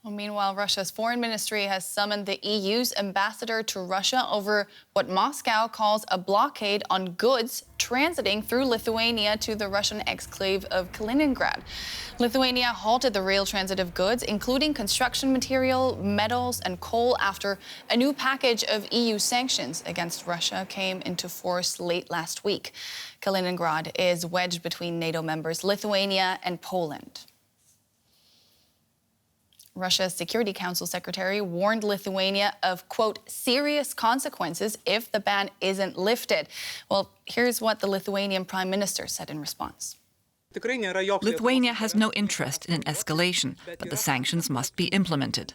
Well, meanwhile, Russia's foreign ministry has summoned the EU's ambassador to Russia over what Moscow calls a blockade on goods transiting through Lithuania to the Russian exclave of Kaliningrad. Lithuania halted the rail transit of goods, including construction material, metals, and coal, after a new package of EU sanctions against Russia came into force late last week. Kaliningrad is wedged between NATO members Lithuania and Poland. Russia's Security Council secretary warned Lithuania of, quote, serious consequences if the ban isn't lifted. Well, here's what the Lithuanian prime minister said in response. Lithuania has no interest in an escalation, but the sanctions must be implemented.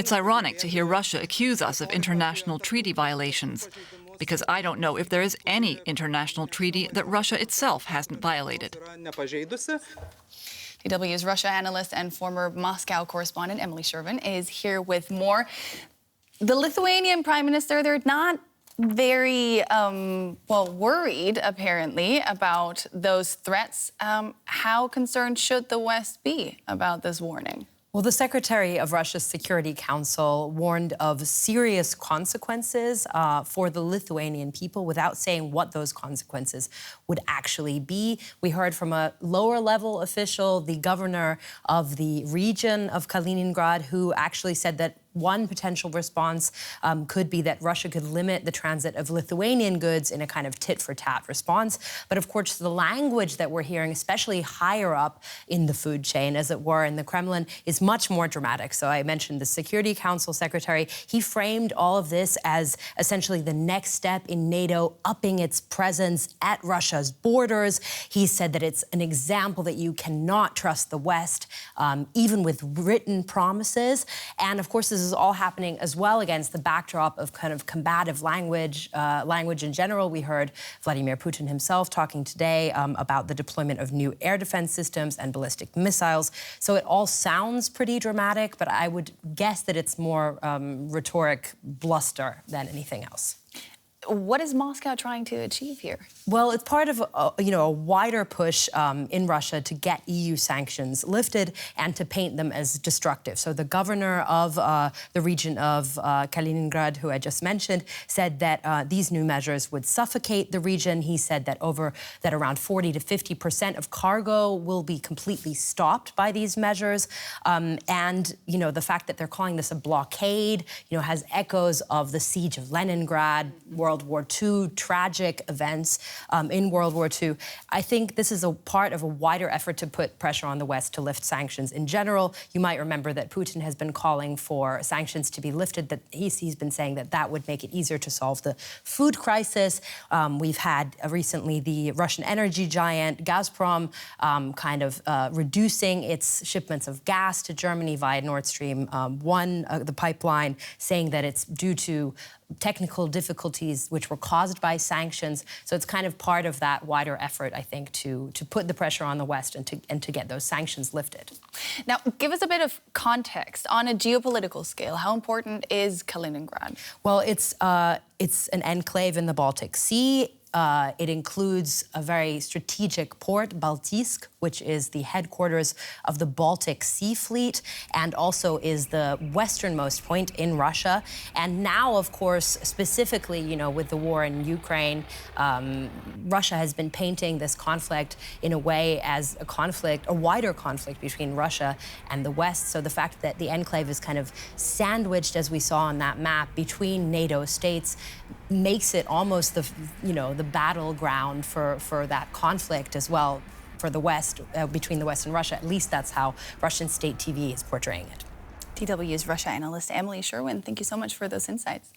It's ironic to hear Russia accuse us of international treaty violations, because I don't know if there is any international treaty that Russia itself hasn't violated. DW's Russia analyst and former Moscow correspondent Emily Shervin is here with more. The Lithuanian prime minister, they're not very, worried, apparently, about those threats. How concerned should the West be about this warning? Well, the secretary of Russia's Security Council warned of serious consequences for the Lithuanian people without saying what those consequences would actually be. We heard from a lower-level official, the governor of the region of Kaliningrad, who actually said that one potential response could be that Russia could limit the transit of Lithuanian goods in a kind of tit-for-tat response. But of course, the language that we're hearing, especially higher up in the food chain, as it were, in the Kremlin, is much more dramatic. So I mentioned the Security Council secretary. He framed all of this as essentially the next step in NATO upping its presence at Russia's borders. He said that it's an example that you cannot trust the West, even with written promises. And of course, this is all happening as well against the backdrop of kind of combative language in general. We heard Vladimir Putin himself talking today about the deployment of new air defense systems and ballistic missiles. So it all sounds pretty dramatic, but I would guess that it's more rhetoric bluster than anything else. What is Moscow trying to achieve here? Well, it's part of a wider push in Russia to get EU sanctions lifted and to paint them as destructive. So the governor of the region of Kaliningrad, who I just mentioned, said that these new measures would suffocate the region. He said that around 40 to 50% of cargo will be completely stopped by these measures. And the fact that they're calling this a blockade, has echoes of the siege of Leningrad, World War II, tragic events in World War II. I think this is a part of a wider effort to put pressure on the West to lift sanctions in general. You might remember that Putin has been calling for sanctions to be lifted, that he's been saying that that would make it easier to solve the food crisis. We've had recently the Russian energy giant Gazprom reducing its shipments of gas to Germany via Nord Stream 1, the pipeline, saying that it's due to technical difficulties which were caused by sanctions. So it's kind of part of that wider effort, I think, to put the pressure on the West and to get those sanctions lifted. Now, give us a bit of context on a geopolitical scale. How important is Kaliningrad? Well, it's an enclave in the Baltic Sea. It includes a very strategic port, Baltijsk, which is the headquarters of the Baltic Sea Fleet and also is the westernmost point in Russia. And now, of course, specifically, with the war in Ukraine, Russia has been painting this conflict in a way as a wider conflict between Russia and the West. So the fact that the enclave is kind of sandwiched, as we saw on that map, between NATO states makes it almost the battleground for that conflict as well for the West, between the West and Russia. At least that's how Russian state TV is portraying it. DW's Russia analyst Emily Shervin, thank you so much for those insights.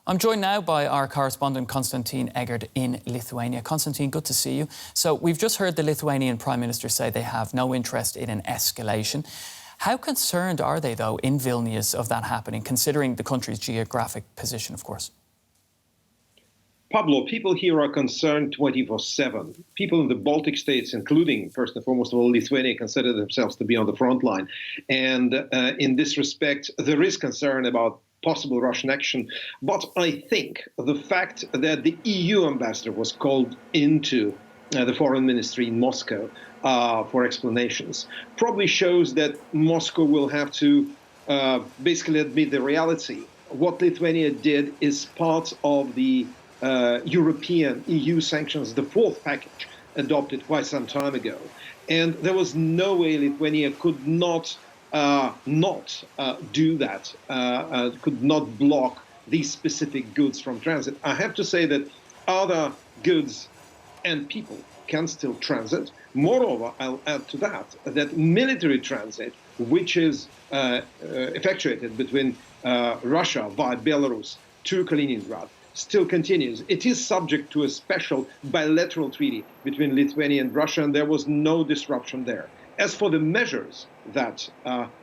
I'm joined now by our correspondent Konstantin Egert in Lithuania. Konstantin, good to see you. So we've just heard the Lithuanian Prime Minister say they have no interest in an escalation. How concerned are they, though, in Vilnius of that happening, considering the country's geographic position, of course? Pablo, people here are concerned 24/7. People in the Baltic states, including, first and foremost of all, Lithuania, consider themselves to be on the front line. And in this respect, there is concern about possible Russian action. But I think the fact that the EU ambassador was called into the foreign ministry in Moscow for explanations. Probably shows that Moscow will have to basically admit the reality. What Lithuania did is part of the European EU sanctions, the fourth package adopted quite some time ago. And there was no way Lithuania could not do that, could not block these specific goods from transit. I have to say that other goods and people can still transit. Moreover, I'll add to that military transit, which is effectuated between Russia via Belarus to Kaliningrad, still continues. It is subject to a special bilateral treaty between Lithuania and Russia, and there was no disruption there. As for the measures that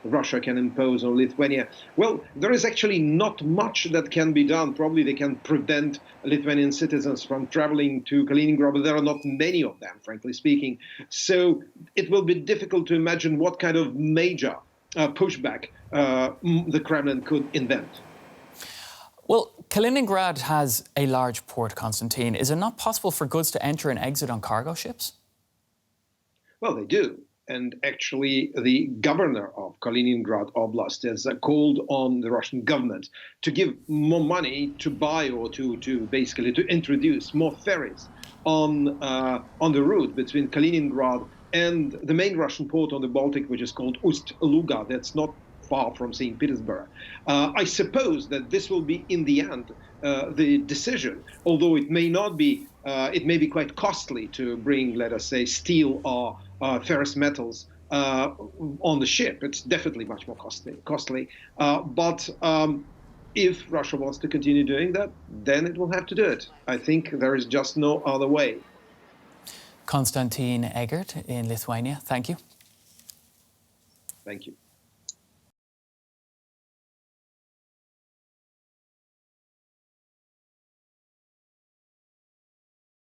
Russia can impose on Lithuania, well, there is actually not much that can be done. Probably they can prevent Lithuanian citizens from traveling to Kaliningrad, but there are not many of them, frankly speaking. So it will be difficult to imagine what kind of major pushback the Kremlin could invent. Well, Kaliningrad has a large port, Konstantin. Is it not possible for goods to enter and exit on cargo ships? Well, they do. And actually, the governor of Kaliningrad Oblast has called on the Russian government to give more money to buy or to basically to introduce more ferries on the route between Kaliningrad and the main Russian port on the Baltic, which is called Ust-Luga. That's not far from St. Petersburg. I suppose that this will be, in the end, the decision, although it may not be, it may be quite costly to bring, let us say, steel or ferrous metals on the ship. It's definitely much more costly. But if Russia wants to continue doing that, then it will have to do it. I think there is just no other way. Konstantin Ederer in Lithuania, thank you. Thank you.